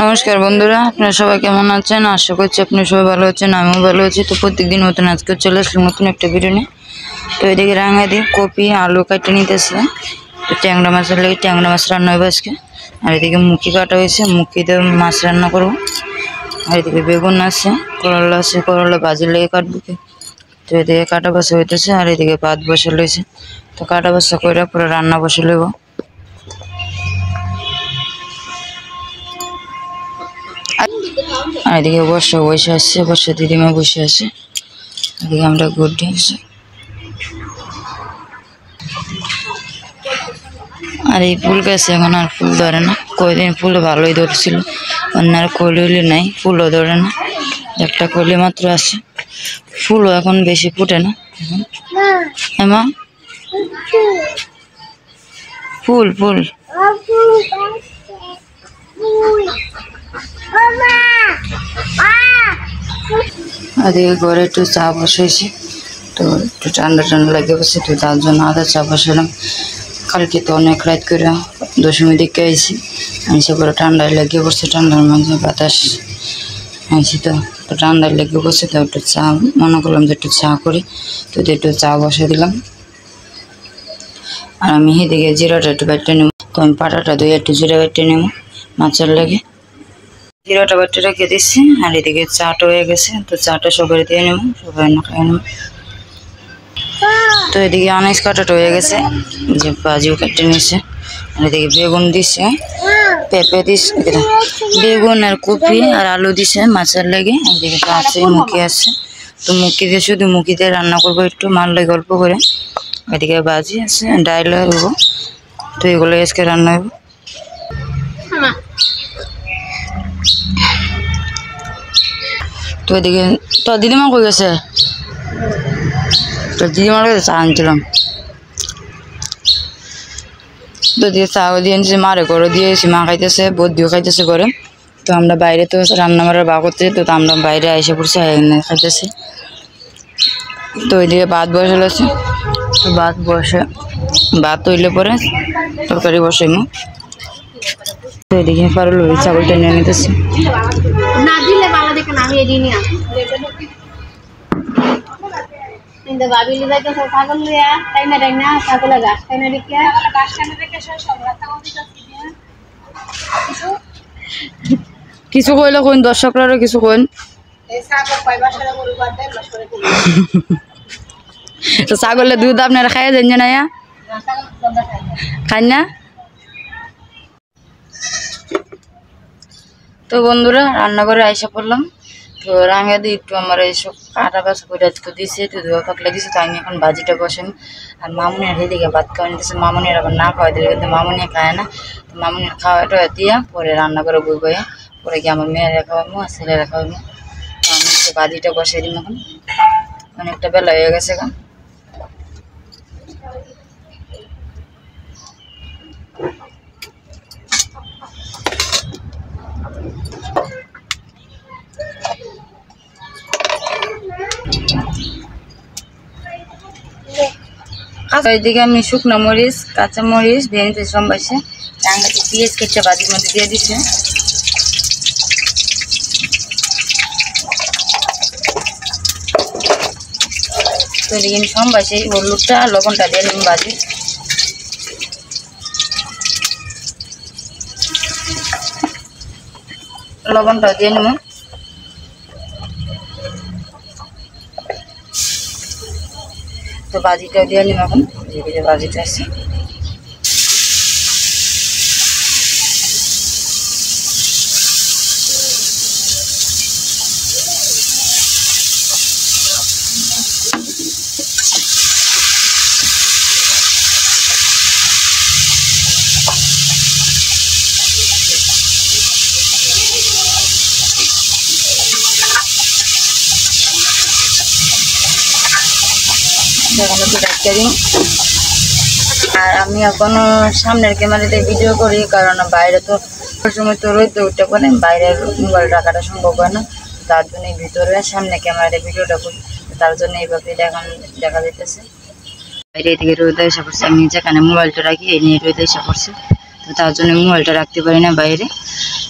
নমস্কার বন্ধুরা, আপনারা সবাই কেমন আছেন? আশা করছি আপনারা সবাই ভালো আছেন, আমিও ভালো আছি। তো প্রত্যেকদিন মতন আজকে চলে আসলাম নতুন একটা ভিডিও নিয়ে। তো এদিকে রাঙা দিয়ে কপি আলু কাটে নিতেছে। তো ট্যাংরা মাছের লেগে ট্যাংরা মাছ রান্না হবে আজকে। আর এদিকে মুখি কাটা হয়েছে, মুখি দিয়ে মাছ রান্না করবো। আর এদিকে বেগুন আছে, করলা আছে, করলা ভাজির লেগে কাটবো। তো এদিকে কাটা বসা হইতেছে, আর এদিকে ভাত বসে লইছে। তো কাটা বসা করে পুরো রান্না বসে লইব। আর এদিকে বসে আসছে, বসে দিদিমা বসে আছে। এদিকে আমরা গুড্ডি আছে। আর এই ফুল গাছে এখন আর ফুল ধরে না, কয়দিন ফুল ভালোই ধরছিল, অন্য আর কলি নাই, ফুলও ধরে না, একটা কলি মাত্র আছে। ফুলও এখন বেশি ফুটে না এমা। ফুল ফুল এদিকে ঘরে একটু চা বসাইছি। তো একটু ঠান্ডা ঠান্ডা লাগে বসে, তো তার জন্য আদা চা বসালাম। কালকে তো অনেক রাত করে দশমী দিকে আইছি, আইসে পরে ঠান্ডায় লেগে পড়ছে, ঠান্ডার মাঝে বাতাস আইসি, তো ঠান্ডায় লেগে পড়ছে। তো একটু চা মনে করলাম যে একটু চা করি, তো একটু চা বসে দিলাম। আর আমি এদিকে জিরাটা একটু বেটে নেব। তো আমি পাটাটা ধুয়ে একটু জিরা বেটে নেব মাছের লেগে। জিরাটা বেটে রেখে দিচ্ছি। আর এদিকে চাটা হয়ে গেছে, তো চাটা সবাই দিয়ে নেব, সবাই না খাই নেব। তো এদিকে আনাজ কাটাটা হয়ে গেছে, যে ভাজিও কেটে নিয়েছে। আর এদিকে বেগুন দিছে, পেঁপে দিছে, বেগুন আর কপি আর আলু দিছে মাছের লেগে। এদিকে তো আছে মুখি আছে, তো মুখি দিয়ে শুধু মুখি দিয়ে রান্না করবো একটু মাল লাগে গল্প করে। এদিকে ভাজি আছে, ডাইল হইব, তো এগুলো আজকে রান্না হইব। তো এদিকে তো দিদিমা কই গেছে? তো দিদিমার কাছে চা আনছিলাম, তো দিয়ে চা দিয়ে আনছি, মারে করে দিয়েছি, মা খাইতেছে, বৌদিও খাইতেছে করে। তো আমরা বাইরে তো রান্না বাড়ার বা করতে, তো আমরা বাইরে এসে পড়ছি, খাইতেছি। তো ওইদিকে ভাত বসে আছে, তো ভাত হইলে পরে তরকারি বসাইমু। তো এদিকে পারল ছাগলটা নিয়ে নিতেছি। কিছু কইলে কোন দর্শকরা কিছু কোন, তো ছাগলের দুধ আপনারা খাইয়া দেন না, খাই না? তো বন্ধুরা রান্না করে আইসা পড়লাম। তো রাঙা দিয়ে একটু আমার এইসব কাটা বাছা করে আজকে দিয়েছে, একটু ধোয়া পাকলা দিয়েছে। তো আমি এখন ভাজিটা বসাই। আর মামুনি আর এদিকে ভাত খাওয়া নিতেছে, মামুনির আবার না খাওয়া দিলে কিন্তু মামুনি খায় না। তো মামুনির খাওয়াটা দিয়া পরে রান্না করে বইব, পরে কি আমার মেয়েরা খাওয়াবো আর ছেলেরা খাওয়াবো। তো আমি ভাজিটা বসাই দিই এখন, অনেকটা বেলা হয়ে গেছে এখন। এদিকে আমি শুকনো মরিচ কাঁচা মরিচ দিয়ে নিতে সম্বাসে, টাঙ্গাতে পেঁয়াজ কেটে ভাজির মধ্যে দিয়ে দিচ্ছে। তো এদিকে আমি সম্বাসে হলুদটা লবণটা দিয়ে নিলাম ভাজি। লবণটা দিয়ে নেব। তো ভাজিটা দিয়ে নিব এখন, যে ভাজিটা আছে। আর আমি এখনো সামনের ক্যামেরাতে ভিডিও করি, কারণ বাইরে তো সময় তো রইতে উঠতে পারে, বাইরের মোবাইল রাখাটা সম্ভব হয় না। তার জন্য ভিতরে সামনে ক্যামেরাতে ভিডিওটা করি, তার জন্য এইভাবে দেখা যাইতেছে। বাইরে থেকে রোদ এসে পড়ছে, আমি যেখানে মোবাইলটা রাখি এই নিয়ে রোদ এসে পড়ছে। তো তার জন্য মোবাইলটা রাখতে পারি না বাইরে।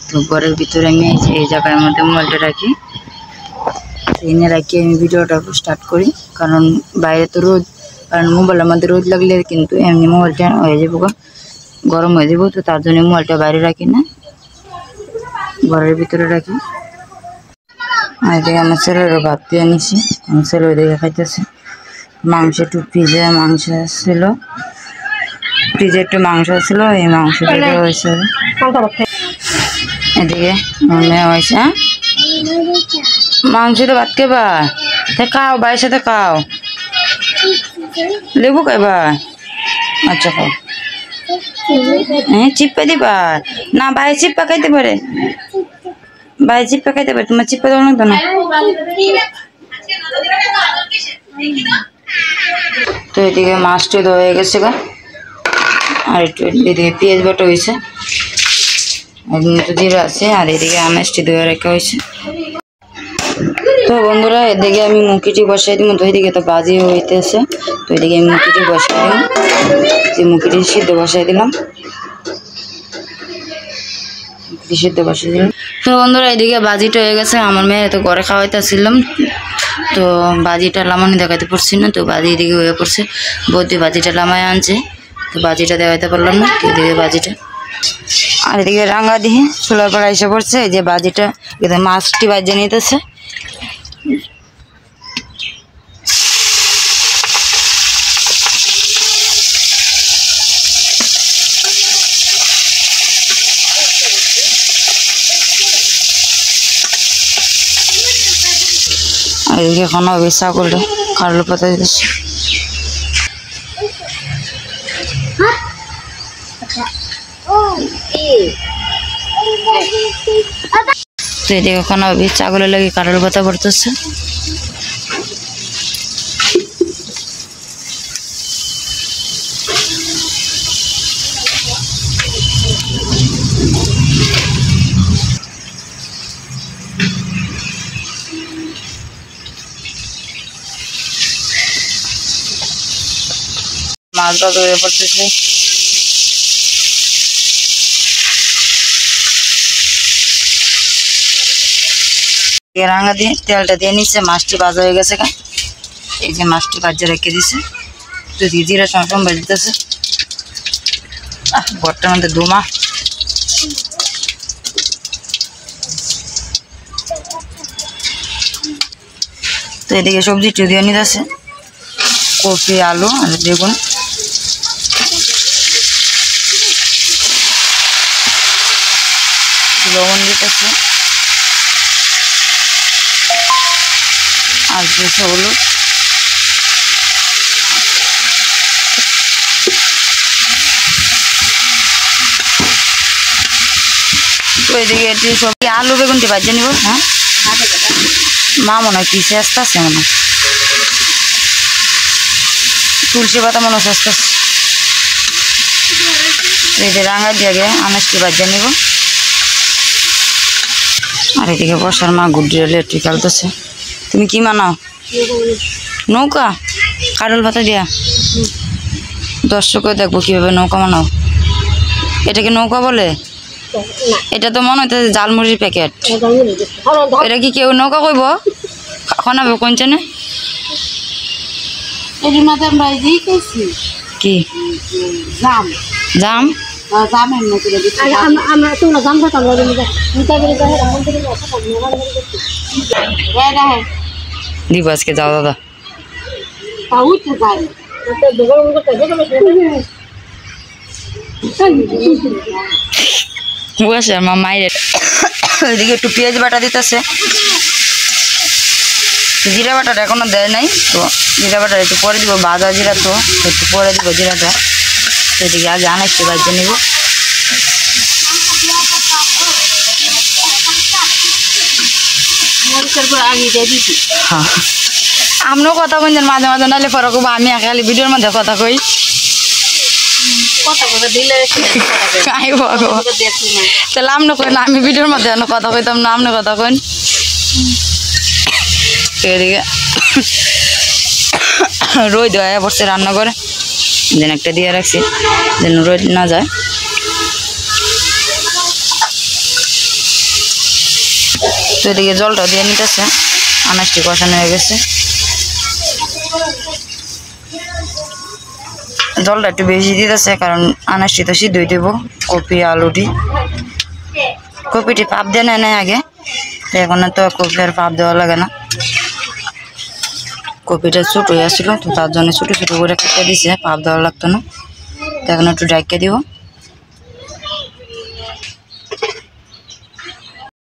তো ঘরের ভিতরে আমি এই জায়গার মধ্যে মোবাইলটা রাখি, এনে রাখি আমি ভিডিওটা স্টার্ট করি। কারণ বাইরে তো রোদ, কারণ মোবাইলের মধ্যে রোদ লাগলে কিন্তু এমনি মোবাইলটা হয়ে যাবো, গরম হয়ে যাবো। তো তার জন্য মোবাইলটা বাইরে রাখি না, ঘরের ভিতরে রাখি। আর এদিকে আমার ছেলেরও ভাত দিয়ে নিছি, আমার ছেলে ওইদিকে খাইতেছে। মাংস একটু ফ্রিজে মাংস ছিল, ফ্রিজে একটু মাংস ছিল, এই মাংস থেকে হয়েছে। এদিকে মেয়ে হয়েছে, হ্যাঁ মাংস তো ভাত খেবা, তা খাও, ভাইয়ের সাথে খাও। লেবু খাইবা? আচ্ছা খাও। হ্যাঁ চিপ্পা দিবা না, ভাই চিপ্পা খাইতে পারে, ভাই চিপ্পা খাইতে পারে, তোমার চিপ্পা দেওয়া লাগতো না। তো এদিকে মাছটা ধোয়া হয়ে গেছে গা, আর একটু এদিকে পেঁয়াজ বাটা হয়েছে, জিরা আছে, আর এদিকে আনাজটি ধোয়া রাখা হয়েছে। তো বন্ধুরা এদিকে আমি মুখিটি বসাই দিব, তো এদিকে তো বাজি হইতেছে। তো এদিকে আমি মুখিটি বসাই দিলাম, যে মুখিটি সিদ্ধ বসাই দিলাম, সিদ্ধ বসাই দিলাম। তো বন্ধুরা এদিকে বাজিটা হয়ে গেছে, আমার মেয়ের তো ঘরে খাওয়াইতেছিলাম, তো বাজিটা লামানি দেখাতে পারছি না। তো বাজি এদিকে হয়ে পড়ছে, বৌদি বাজিটা লামায় আনছে, তো বাজিটা দেখাতে পারলাম না। তো এদিকে বাজিটা, আর এদিকে রাঙ্গা দিয়ে চুলার পর এসে পড়ছে, এই যে বাজিটা মাছটি বাজিয়ে নিতেছে। আর এদিকে এখন হবে ছাগলটা কারলো পাতা দিতেছে। তো এদিকে এখন হবে ছাগলের লাগে কারলো পাতা পড়তেছে। মাছটা ধরে পড়তেছে। রাঙা দিয়ে তেলটা দিয়ে নিচ্ছে, মাছটি ভাজা হয়ে গেছে। এই যে মাছটি ভাজা রেখে দিছে, তো জিরা টমেটো ভাজতেছে। বটটার মধ্যে দুমা, তো এদিকে সবজি একটু দিয়ে নিতেছে, কপি আলু আর বেগুন। লবণ দিতেছে আর দিয়েছে হলুদ। তো এদিকে একটু সবজি আলু বেগুনটি ভাজে নিব। হ্যাঁ মা মনে হয় পিছিয়ে আসতে আছে, মনে হয় তুলসী পাতা মনে হচ্ছে আসতে আসছে। এই যে রাঙা দিয়ে আগে আনাজটি ভাজে নিব। আর এদিকে বসার মা গুড্ডি একটু কালতেছে। তুমি কি মানাও? নৌকা কারল পাতা দিয়া? দর্শকে দেখবো কিভাবে নৌকা মানাও। এটাকে নৌকা বলে? এটা তো মনে হইতেছে জালমুড়ির প্যাকেট। এটা কি কেউ নৌকা কইব? খানাবে কোনছে না কি জাম জাম দিব আজকে। যাও দাদা, মা মায়ের ওইদিকে একটু পেঁয়াজ বাটা দিতেছে। জিরা বাটাটা এখনো দেয় নাই, তো জিরা বাটা একটু পরে দিব। ভাজা জিরা তো একটু পরে দিব জিরাটা। তো এদিকে আগে আনাজটি ভাজতে নিব। হ্যাঁ আমরাও কথা কইছেন মাঝে মাঝে, নাহলে পরে কব আমি খালি ভিডিওর মধ্যে কথা কই। তাহলে আমনে কই না, আমি ভিডিওর মধ্যে কথা কইতাম না, আমনে কথা কইন। এদিকে রোদ দেওয়া পড়ছে রান্না করে, যেন একটা দিয়ে রাখছি যেন রোদ না যায়। তো এদিকে জলটা দিয়ে নিতেছে, আনাজটি কষানো হয়ে গেছে। জলটা একটু বেশি দিতেছে কারণ আনাজটি তো সিদ্ধই দেবো, কপি আলুটি। কপিটি পাপ দিয়ে নেয় আগে, তো এখন তো কপি আর পাপ দেওয়া লাগে না। কপিটা ছোট হয়ে আসছিল, তো তার জন্য ছোটো ছোটো করে কেটে দিছে, পাপ দেওয়া লাগতো না। তো এখন একটু ডাইকে দিব,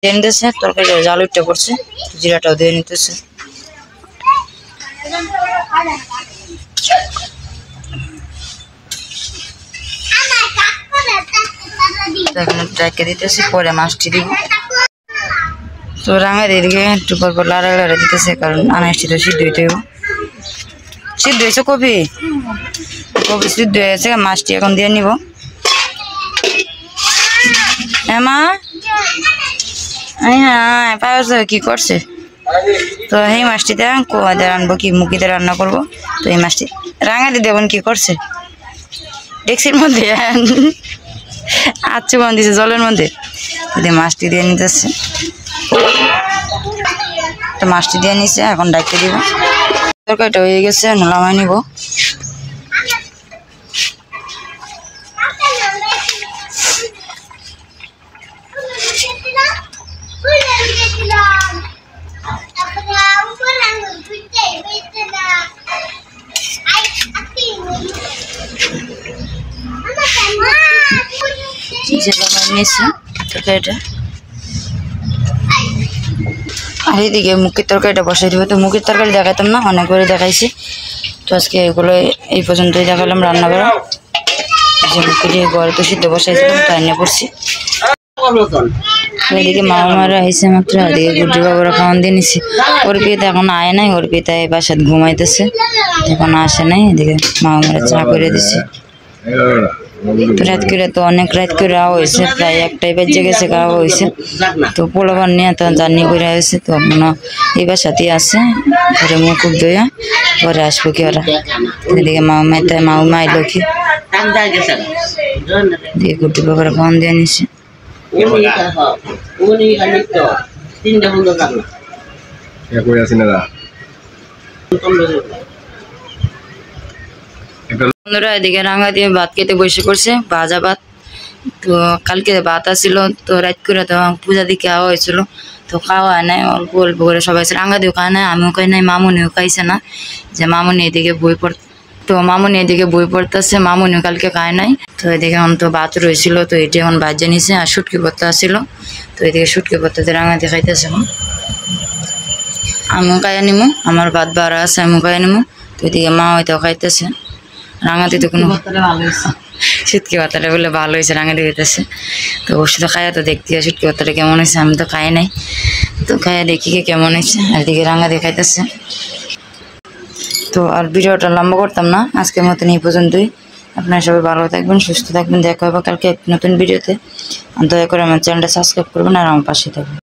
দিয়ে নিতেছে। তরকারি জাল উঠতে পড়ছে, জিরাটাও দিয়ে নিতেছে। এখন ডাইকে দিতেছি, পরে মাছটি দিব। তো রাঙা দিদিকে একটু পর পর লাড়া লাড়া দিতেছে কারণ আনাজটি তো সিদ্ধ হইতে হইব। সিদ্ধ হয়েছে কপি, কপি সিদ্ধ হয়েছে, মাছটি এখন দিয়ে নিব। হ্যাঁ মা, হ্যাঁ পাওয়া কি করছে? তো এই মাছটিতে কোয়াতে রানবো, কি মুখিতে রান্না করবো। তো এই মাছটি রাঙা দিদি এখন কি করছে? ডেক্সির মধ্যে আচ্ছু বান দিছে জলের মধ্যে, মাছটি দিয়ে নিতেছে। তো মাছটি দিয়ে নিছে, এখন ডাকতে দিব। তরকারিটা হয়ে গেছে, নামাই নিব। আর এইদিকে মুখের তরকারিটা বসাই দিব। তো মুখের তরকারি দেখাতাম না, অনেক করে দেখাইছি। তো আজকে এগুলো এই পর্যন্তই দেখালাম রান্না করা। যে মুখে দিয়ে ঘরে তো সিদ্ধ বসাইছিলাম, তাই নিয়ে পড়ছি। এদিকে মামারা আইসে মাত্র, এদিকে গুড্ডি বাবুরা খাওয়ান দিয়ে নিছি। ওর পিতে এখন আয় নাই, ওর পিতা এই বাসায় ঘুমাইতেছে, এখন আসে নাই। এদিকে মামারা চা করে দিছি। তো রাত করে তো অনেক রাত করে আওয়া হয়েছে, প্রায় 1টাই বেজে গেছে খাওয়া হয়েছে। তো পোলাবার নিয়ে তো জার্নি করে হয়েছে, তো আপনার এই বাসাতেই আছে। ঘরে মুখ ধুয়ে পরে আসবো কি ওরা। এদিকে মামা আইলো কি দিয়ে গুড্ডি বাবুরা খাওয়ান দিয়ে নিছে। বন্ধুরা এদিকে রাঙা দিয়ে ভাত খেতে বসে পড়ছে, ভাজা ভাত। তো কালকে ভাত আসছিল, তো রাত করে তো পূজা দিকে খাওয়া হয়েছিল। তো খাওয়া হয় নাই, অল্প অল্প করে সবাই রাঙা দিয়েও খায় নাই, আমিও খাই নাই, মামুনিও খাইছে না। যে মামুনি এদিকে বই পড়, তো মামুনি এদিকে বই পড়তেছে, মামুনিও কালকে খায় নাই। তো এদিকে এখন তো ভাত রয়েছিল, তো এটি এখন ভাজে নিছে। আর শুটকি ভর্তা আসছিল, তো এদিকে শুটকি ভর্তাতে রাঙা দিয়ে খাইতেছে। এখন আমিও খাইয়া নিমু, আমার ভাত বাড়া আছে, আমিও খাইয়া নিমু। তো এদিকে মা হয়তো খাইতেছে। রাঙাতে তো কোনো শুটকি ভর্তাটা বলে ভালো হয়েছে, রাঙাতে হইতেছে। তো অবশ্যই তো খাইয়া তো দেখতে হয় শুটকি ভর্তাটা কেমন হয়েছে। আমি তো খাই নাই, তো খাইয়া দেখি কেমন হয়েছে। আর এদিকে রাঙা দিয়ে খাইতেছে। তো আর ভিডিওটা লম্বা করতাম না, আজকের মতন এই পর্যন্তই। আপনারা সবাই ভালো থাকবেন, সুস্থ থাকবেন। দেখা হবে কালকে এক নতুন ভিডিওতে। দয়া করে আমার চ্যানেলটা সাবস্ক্রাইব করবেন আর আমার পাশে থাকবেন।